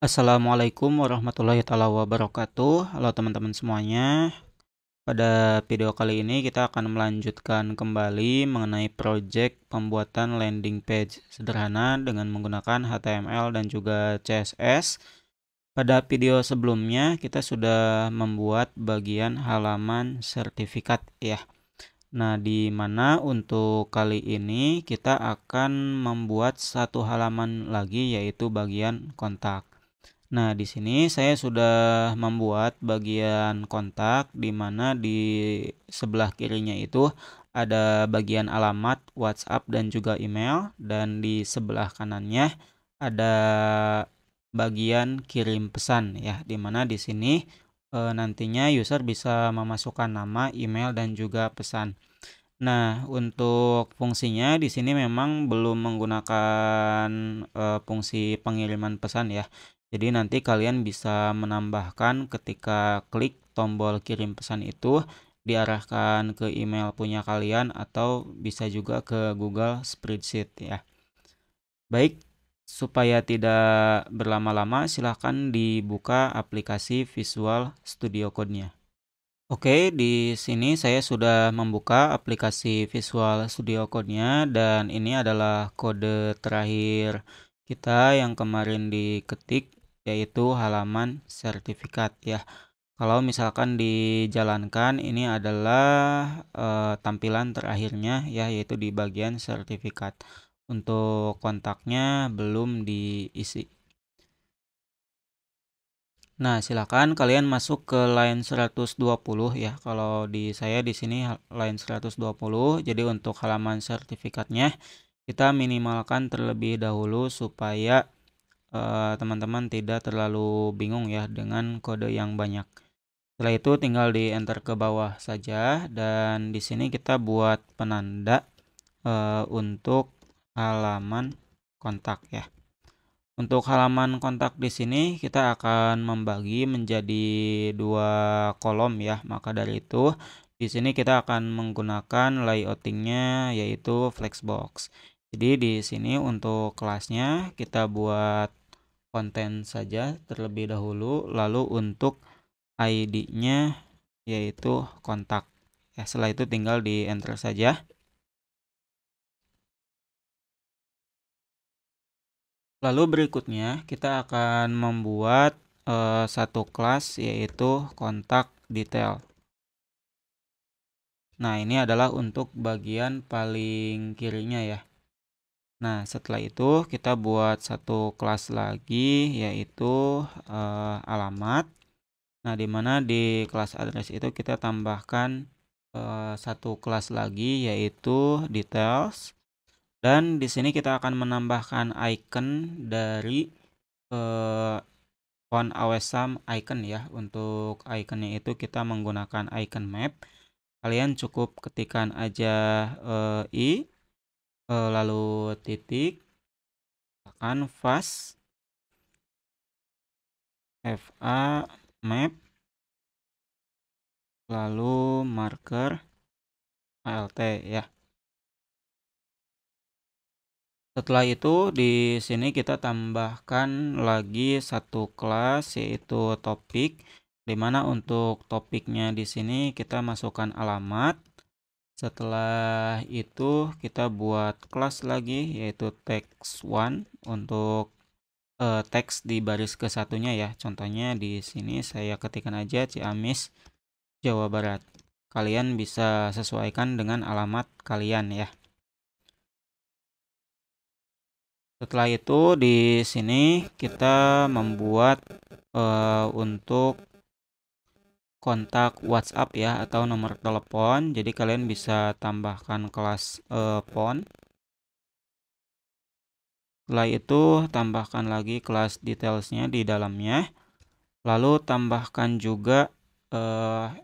Assalamualaikum warahmatullahi taala wabarakatuh. Halo teman-teman semuanya. Pada video kali ini kita akan melanjutkan kembali mengenai project pembuatan landing page sederhana dengan menggunakan HTML dan juga CSS. Pada video sebelumnya kita sudah membuat bagian halaman sertifikat ya. Nah, di mana untuk kali ini kita akan membuat satu halaman lagi yaitu bagian kontak. Nah, di sini saya sudah membuat bagian kontak di mana di sebelah kirinya itu ada bagian alamat WhatsApp dan juga email, dan di sebelah kanannya ada bagian kirim pesan ya, di mana di sini nantinya user bisa memasukkan nama, email dan juga pesan. Nah, untuk fungsinya di sini memang belum menggunakan fungsi pengiriman pesan ya. Jadi nanti kalian bisa menambahkan ketika klik tombol kirim pesan itu diarahkan ke email punya kalian atau bisa juga ke Google Spreadsheet ya. Baik, supaya tidak berlama-lama silahkan dibuka aplikasi Visual Studio Code-nya. Oke, di sini saya sudah membuka aplikasi Visual Studio Code-nya dan ini adalah kode terakhir kita yang kemarin diketik, yaitu halaman sertifikat ya. Kalau misalkan dijalankan, ini adalah tampilan terakhirnya ya, yaitu di bagian sertifikat. Untuk kontaknya belum diisi. Nah, silakan kalian masuk ke line 120 ya. Kalau di saya di sini line 120. Jadi untuk halaman sertifikatnya kita minimalkan terlebih dahulu supaya teman-teman tidak terlalu bingung ya dengan kode yang banyak. Setelah itu tinggal di enter ke bawah saja, dan di sini kita buat penanda untuk halaman kontak ya. Untuk halaman kontak di sini kita akan membagi menjadi dua kolom ya. Maka dari itu di sini kita akan menggunakan layoutingnya yaitu flexbox. Jadi di sini untuk kelasnya kita buat konten saja terlebih dahulu, lalu untuk ID-nya yaitu kontak. Ya, setelah itu tinggal di enter saja. Lalu berikutnya kita akan membuat satu kelas yaitu kontak detail. Nah, ini adalah untuk bagian paling kirinya ya. Nah, setelah itu kita buat satu kelas lagi yaitu alamat. Nah, di mana di kelas address itu kita tambahkan satu kelas lagi yaitu details. Dan di sini kita akan menambahkan icon dari font awesome icon ya. Untuk iconnya itu kita menggunakan icon map. Kalian cukup ketikkan aja lalu titik, canvas fa map, lalu marker alt ya. Setelah itu di sini kita tambahkan lagi satu kelas yaitu topik, di mana untuk topiknya di sini kita masukkan alamat. Setelah itu kita buat kelas lagi yaitu text1 untuk teks di baris ke satunya ya. Contohnya di sini saya ketikkan aja Ciamis, Jawa Barat. Kalian bisa sesuaikan dengan alamat kalian ya. Setelah itu di sini kita membuat untuk kontak WhatsApp ya atau nomor telepon. Jadi kalian bisa tambahkan kelas phone. Setelah itu tambahkan lagi kelas detailsnya di dalamnya. Lalu tambahkan juga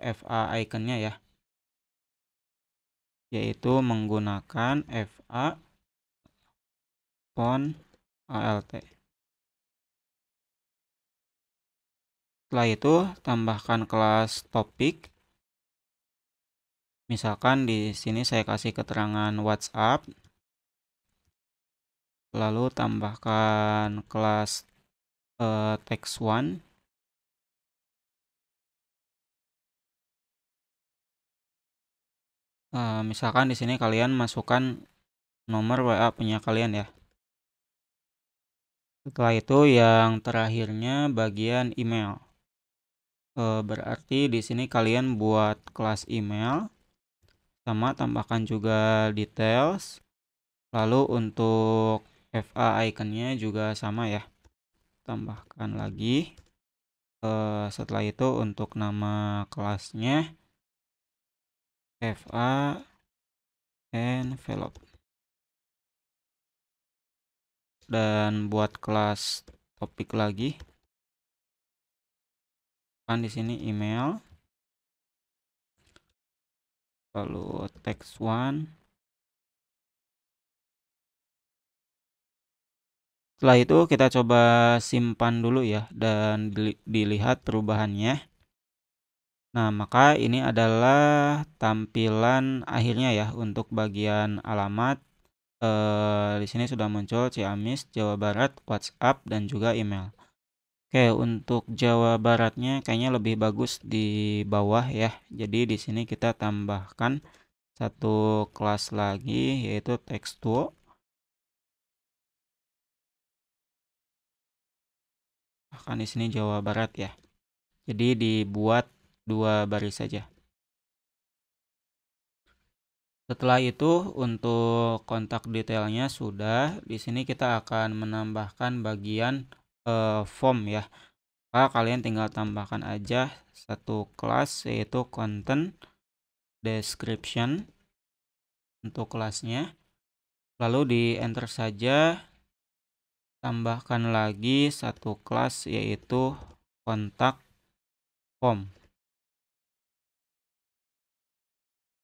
FA iconnya ya. Yaitu menggunakan FA font ALT. Setelah itu tambahkan kelas topik. Misalkan di sini saya kasih keterangan WhatsApp. Lalu tambahkan kelas text one. Misalkan di sini kalian masukkan nomor WA punya kalian ya. Setelah itu yang terakhirnya bagian email. Berarti di sini kalian buat kelas email, sama tambahkan juga details. Lalu untuk FA iconnya juga sama ya, tambahkan lagi. Setelah itu untuk nama kelasnya FA envelope. Dan buat kelas topik lagi, kan di sini email, lalu text one. Setelah itu kita coba simpan dulu ya dan dilihat perubahannya. Nah, maka ini adalah tampilan akhirnya ya untuk bagian alamat. Di sini sudah muncul Ciamis, Jawa Barat, WhatsApp, dan juga email. Oke, untuk Jawa Baratnya kayaknya lebih bagus di bawah ya. Jadi di sini kita tambahkan satu kelas lagi, yaitu tekstual. Bahkan di sini Jawa Barat ya. Jadi dibuat 2 baris saja. Setelah itu untuk kontak detailnya sudah. Di sini kita akan menambahkan bagian form ya. Maka kalian tinggal tambahkan aja satu kelas, yaitu content description untuk kelasnya. Lalu di enter saja. Tambahkan lagi satu kelas, yaitu kontak form.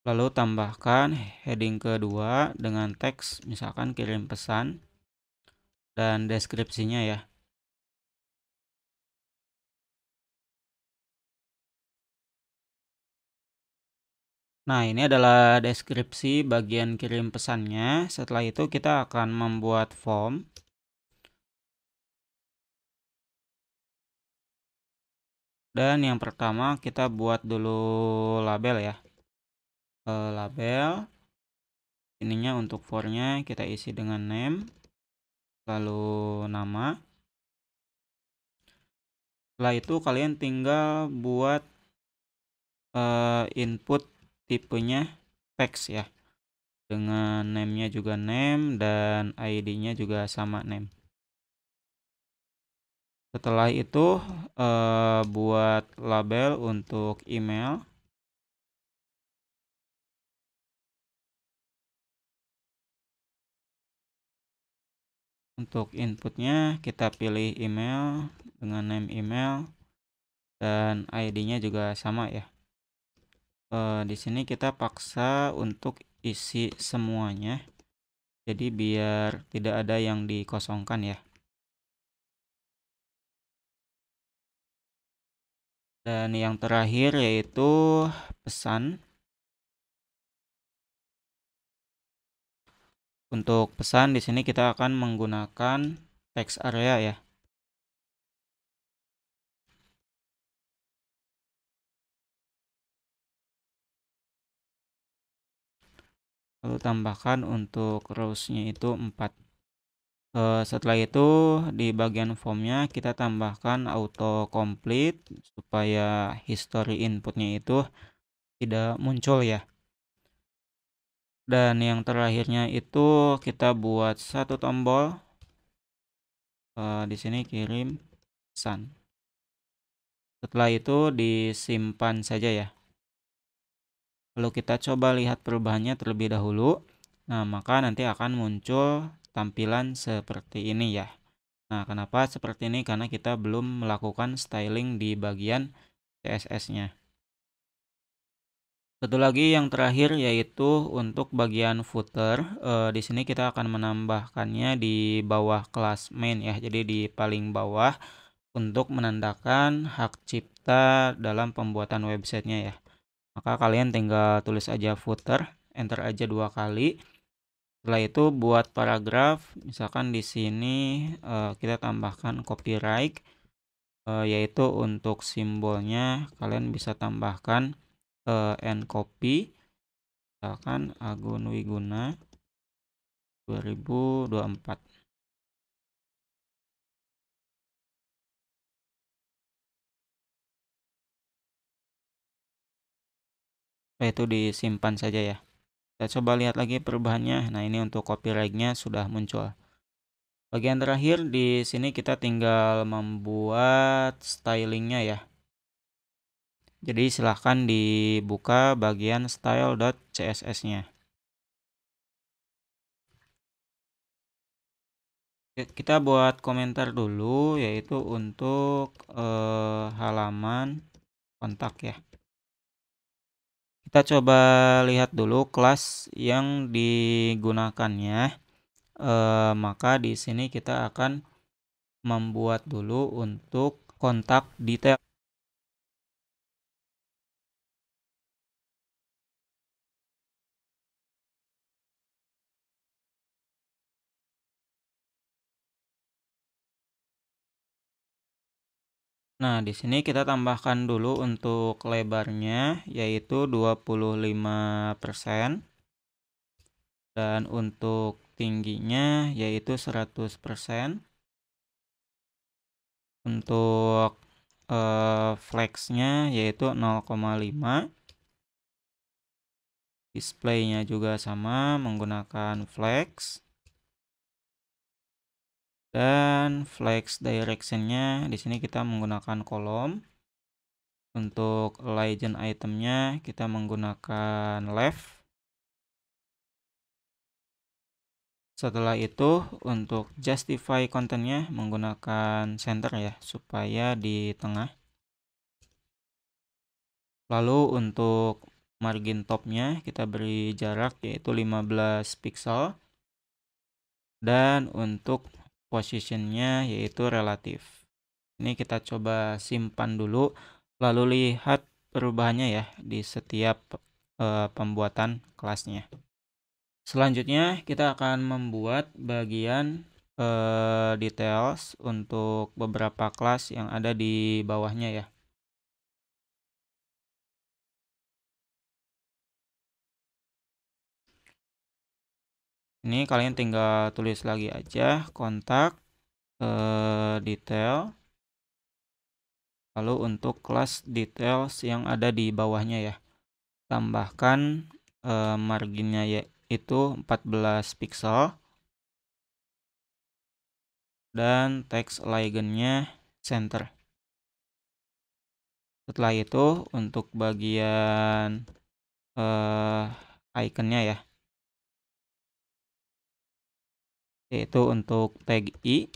Lalu tambahkan heading kedua dengan teks, misalkan kirim pesan, dan deskripsinya ya. Nah, ini adalah deskripsi bagian kirim pesannya. Setelah itu kita akan membuat form. Dan yang pertama kita buat dulu label ya. Label. Ininya untuk formnya kita isi dengan name. Lalu nama. Setelah itu kalian tinggal buat input tipenya teks ya. Dengan name-nya juga name dan ID-nya juga sama name. Setelah itu buat label untuk email. Untuk inputnya kita pilih email dengan name email dan ID-nya juga sama ya. Di sini kita paksa untuk isi semuanya. Jadi biar tidak ada yang dikosongkan ya. Dan yang terakhir yaitu pesan. Untuk pesan di sini kita akan menggunakan text area ya. Lalu tambahkan untuk rows-nya itu 4. Setelah itu di bagian formnya kita tambahkan auto complete supaya history inputnya itu tidak muncul ya. Dan yang terakhirnya itu kita buat satu tombol. Di sini kirim pesan. Setelah itu disimpan saja ya. Lalu kita coba lihat perubahannya terlebih dahulu. Nah, maka nanti akan muncul tampilan seperti ini ya. Nah, kenapa seperti ini? Karena kita belum melakukan styling di bagian CSS-nya. Satu lagi yang terakhir yaitu untuk bagian footer. Di sini kita akan menambahkannya di bawah kelas main ya. Jadi di paling bawah untuk menandakan hak cipta dalam pembuatan websitenya ya. Maka kalian tinggal tulis aja footer, enter aja 2 kali. Setelah itu buat paragraf, misalkan di sini kita tambahkan copyright, yaitu untuk simbolnya kalian bisa tambahkan ncopy, misalkan Agun Wiguna 2024. Itu disimpan saja ya. Kita coba lihat lagi perubahannya. Nah, ini untuk copyright-nya sudah muncul. Bagian terakhir di sini kita tinggal membuat stylingnya ya. Jadi silahkan dibuka bagian style.css-nya. Kita buat komentar dulu, yaitu untuk halaman kontak ya. Kita coba lihat dulu kelas yang digunakannya. Maka di sini kita akan membuat dulu untuk kontak detail. Nah, di sini kita tambahkan dulu untuk lebarnya, yaitu 25%. Dan untuk tingginya, yaitu 100%. Untuk flexnya, yaitu 0,5. Displaynya juga sama, menggunakan flex. Dan flex directionnya, di sini kita menggunakan kolom. Untuk legend itemnya kita menggunakan left. Setelah itu untuk justify kontennya menggunakan center ya, supaya di tengah. Lalu untuk margin topnya kita beri jarak yaitu 15 pixel. Dan untuk positionnya yaitu relatif. Ini kita coba simpan dulu, lalu lihat perubahannya ya di setiap pembuatan kelasnya. Selanjutnya kita akan membuat bagian details untuk beberapa kelas yang ada di bawahnya ya. Ini kalian tinggal tulis lagi aja kontak detail. Lalu untuk kelas details yang ada di bawahnya ya, tambahkan marginnya yaitu 14 pixel. Dan text legendnya center. Setelah itu untuk bagian iconnya ya, yaitu untuk tag i.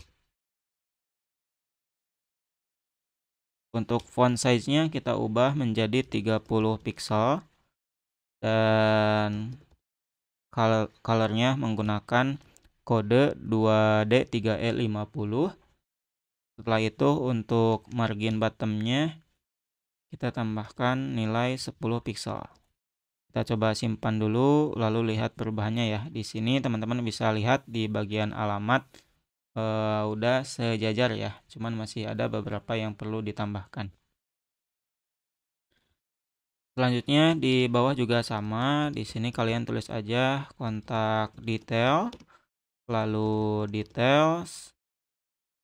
Untuk font size-nya kita ubah menjadi 30 pixel. Dan color-nya menggunakan kode 2D3E50. Setelah itu untuk margin bottom-nya kita tambahkan nilai 10 pixel. Kita coba simpan dulu, lalu lihat perubahannya ya. Di sini teman-teman bisa lihat di bagian alamat udah sejajar ya. Cuman masih ada beberapa yang perlu ditambahkan. Selanjutnya di bawah juga sama. Di sini kalian tulis aja kontak detail, lalu details.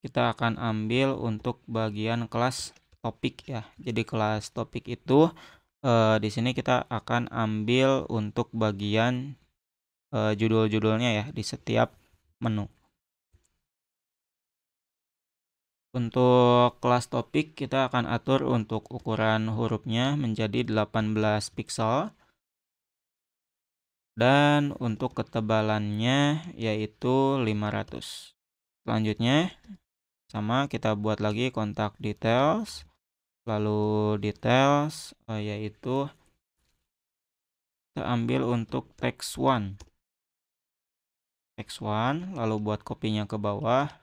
Kita akan ambil untuk bagian kelas topik ya. Jadi kelas topik itu di sini kita akan ambil untuk bagian judul-judulnya ya di setiap menu. Untuk kelas topik kita akan atur untuk ukuran hurufnya menjadi 18 pixel. Dan untuk ketebalannya yaitu 500. Selanjutnya sama kita buat lagi kontak details. Lalu details yaitu kita ambil untuk text 1. Text 1 lalu buat kopinya ke bawah.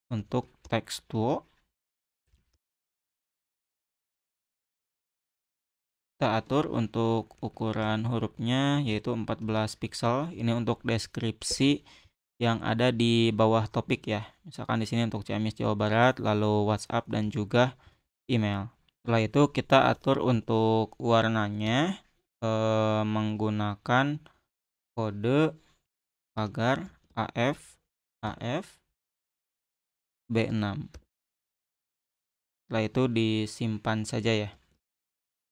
Untuk text 2 Kita atur untuk ukuran hurufnya yaitu 14 pixel. Ini untuk deskripsi yang ada di bawah topik ya. Misalkan di sini untuk Ciamis Jawa Barat, lalu WhatsApp dan juga email. Setelah itu kita atur untuk warnanya menggunakan kode pagar AF B6. Setelah itu disimpan saja ya.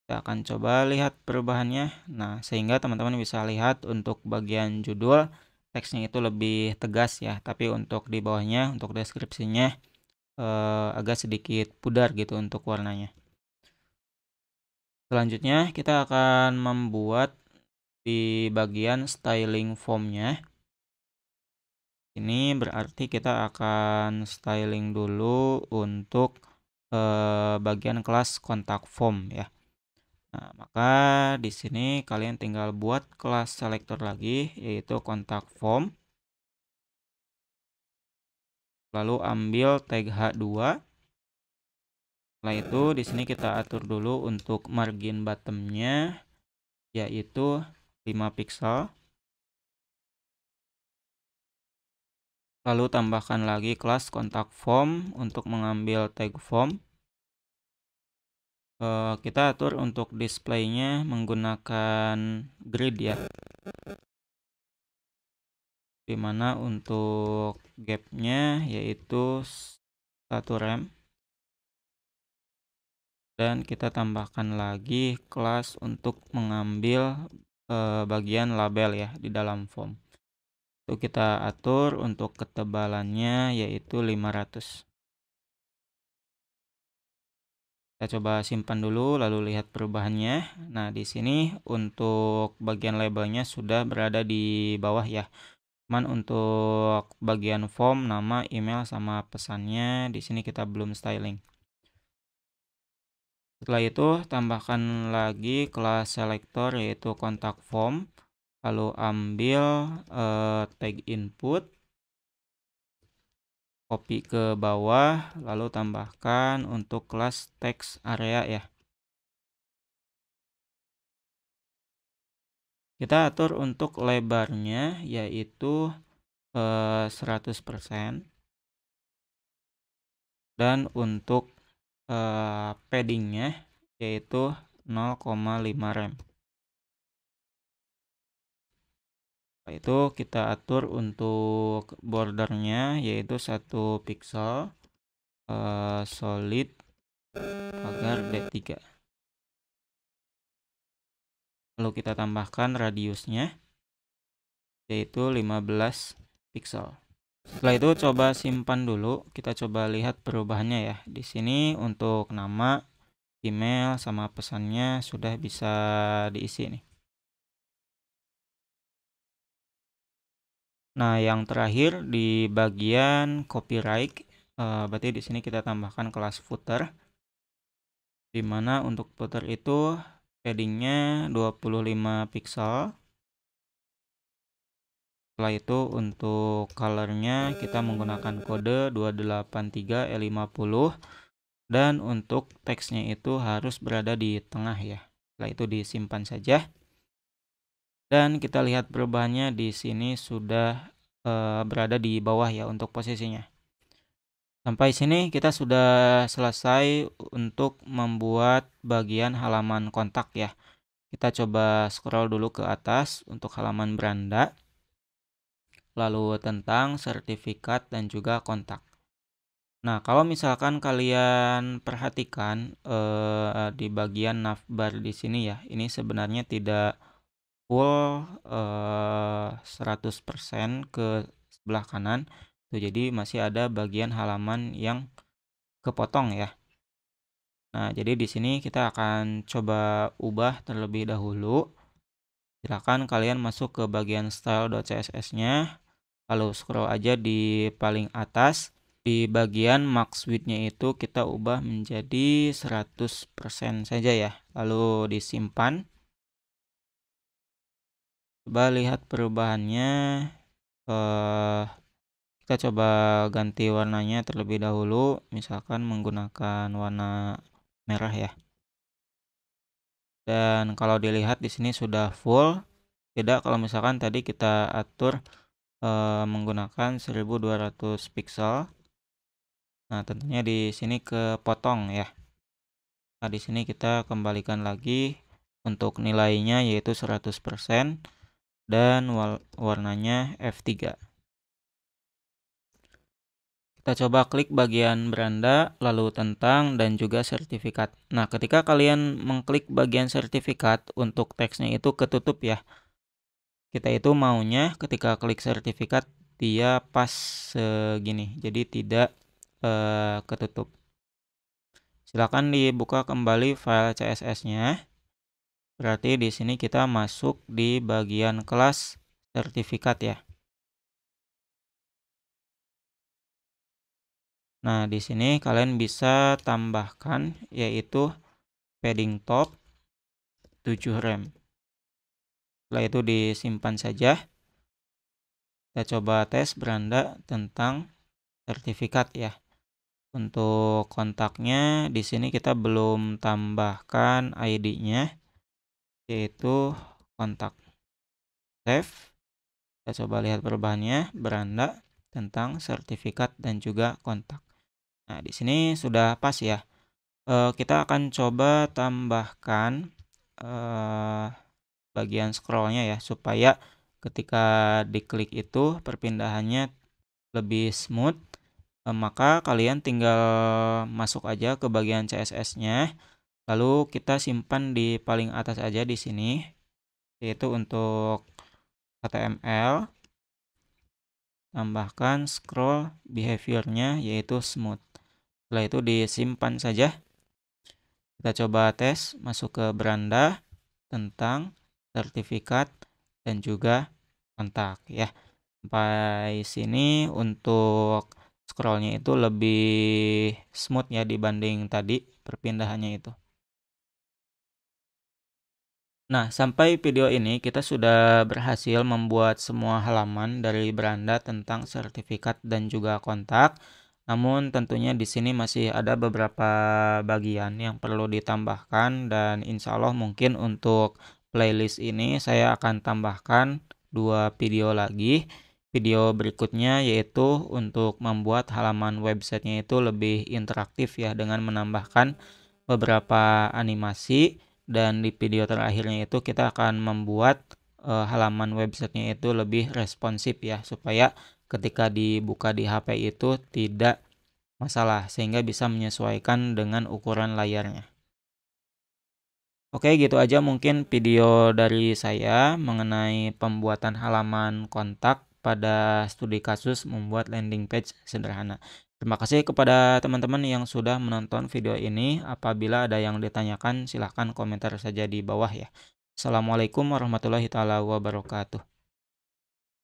Kita akan coba lihat perubahannya. Nah, sehingga teman-teman bisa lihat untuk bagian judul teksnya itu lebih tegas ya, tapi untuk di bawahnya untuk deskripsinya agak sedikit pudar gitu untuk warnanya. Selanjutnya kita akan membuat di bagian styling formnya. Ini berarti kita akan styling dulu untuk bagian kelas kontak form ya. Nah, maka di sini kalian tinggal buat kelas selector lagi yaitu kontak form. Lalu ambil tag H2. Setelah itu di sini kita atur dulu untuk margin bottomnya yaitu 5 pixel. Lalu tambahkan lagi kelas kontak form untuk mengambil tag form. Kita atur untuk displaynya menggunakan grid ya, dimana untuk gapnya yaitu 1 rem, dan kita tambahkan lagi kelas untuk mengambil bagian label ya di dalam form. Itu kita atur untuk ketebalannya yaitu 500. Kita coba simpan dulu lalu lihat perubahannya. Nah, di sini untuk bagian labelnya sudah berada di bawah ya. Cuman untuk bagian form, nama, email sama pesannya di sini kita belum styling. Setelah itu tambahkan lagi kelas selector yaitu kontak form. Lalu ambil tag input, copy ke bawah, lalu tambahkan untuk kelas text area ya. Kita atur untuk lebarnya yaitu 100% dan untuk paddingnya yaitu 0,5 rem. Setelah itu kita atur untuk bordernya yaitu 1 pixel solid pagar D3. Lalu kita tambahkan radiusnya yaitu 15 pixel. Setelah itu coba simpan dulu, kita coba lihat perubahannya ya. Di sini untuk nama, email sama pesannya sudah bisa diisi nih. Nah, yang terakhir di bagian copyright, berarti di sini kita tambahkan kelas footer, di mana untuk footer itu paddingnya 25 pixel. Setelah itu untuk colornya kita menggunakan kode 283E50 dan untuk teksnya itu harus berada di tengah ya. Setelah itu disimpan saja. Dan kita lihat perubahannya di sini sudah berada di bawah ya untuk posisinya. Sampai sini kita sudah selesai untuk membuat bagian halaman kontak ya. Kita coba scroll dulu ke atas untuk halaman beranda. Lalu tentang sertifikat dan juga kontak. Nah, kalau misalkan kalian perhatikan di bagian navbar di sini ya, ini sebenarnya tidak full 100% ke sebelah kanan. Tuh, jadi masih ada bagian halaman yang kepotong ya. Nah, jadi di sini kita akan coba ubah terlebih dahulu. Silakan kalian masuk ke bagian style.css-nya, lalu scroll aja di paling atas. Di bagian max width-nya itu kita ubah menjadi 100% saja ya, lalu disimpan. Coba lihat perubahannya. Kita coba ganti warnanya terlebih dahulu, misalkan menggunakan warna merah ya. Dan kalau dilihat di sini sudah full. Beda kalau misalkan tadi kita atur menggunakan 1200 pixel. Nah, tentunya di sini kepotong ya. Nah, di sini kita kembalikan lagi untuk nilainya yaitu 100% dan warnanya F3. Kita coba klik bagian beranda, lalu tentang, dan juga sertifikat. Nah, ketika kalian mengklik bagian sertifikat, untuk teksnya itu ketutup ya. Kita itu maunya ketika klik sertifikat, dia pas segini, jadi tidak ketutup. Silakan dibuka kembali file CSS-nya. Berarti di sini kita masuk di bagian kelas sertifikat ya. Nah, di sini kalian bisa tambahkan yaitu padding top 7 rem. Setelah itu disimpan saja. Kita coba tes beranda tentang sertifikat ya. Untuk kontaknya di sini kita belum tambahkan ID-nya yaitu kontak. Save. Kita coba lihat perubahannya, beranda tentang sertifikat dan juga kontak. Nah, di sini sudah pas ya. Kita akan coba tambahkan bagian scrollnya ya, supaya ketika diklik itu perpindahannya lebih smooth. Maka kalian tinggal masuk aja ke bagian CSS-nya, lalu kita simpan di paling atas aja di sini, yaitu untuk HTML. Tambahkan scroll behavior-nya yaitu smooth. Setelah itu disimpan saja. Kita coba tes masuk ke beranda tentang sertifikat dan juga kontak ya. Sampai sini untuk scrollnya itu lebih smooth ya dibanding tadi perpindahannya itu. Nah, sampai video ini kita sudah berhasil membuat semua halaman dari beranda tentang sertifikat dan juga kontak. Namun tentunya di sini masih ada beberapa bagian yang perlu ditambahkan, dan insya Allah mungkin untuk playlist ini saya akan tambahkan 2 video lagi. Video berikutnya yaitu untuk membuat halaman websitenya itu lebih interaktif ya, dengan menambahkan beberapa animasi. Dan di video terakhirnya itu kita akan membuat halaman websitenya itu lebih responsif ya, supaya ketika dibuka di HP itu tidak masalah, sehingga bisa menyesuaikan dengan ukuran layarnya. Oke, gitu aja mungkin video dari saya mengenai pembuatan halaman kontak pada studi kasus membuat landing page sederhana. Terima kasih kepada teman-teman yang sudah menonton video ini. Apabila ada yang ditanyakan, silahkan komentar saja di bawah ya. Assalamualaikum warahmatullahi wabarakatuh.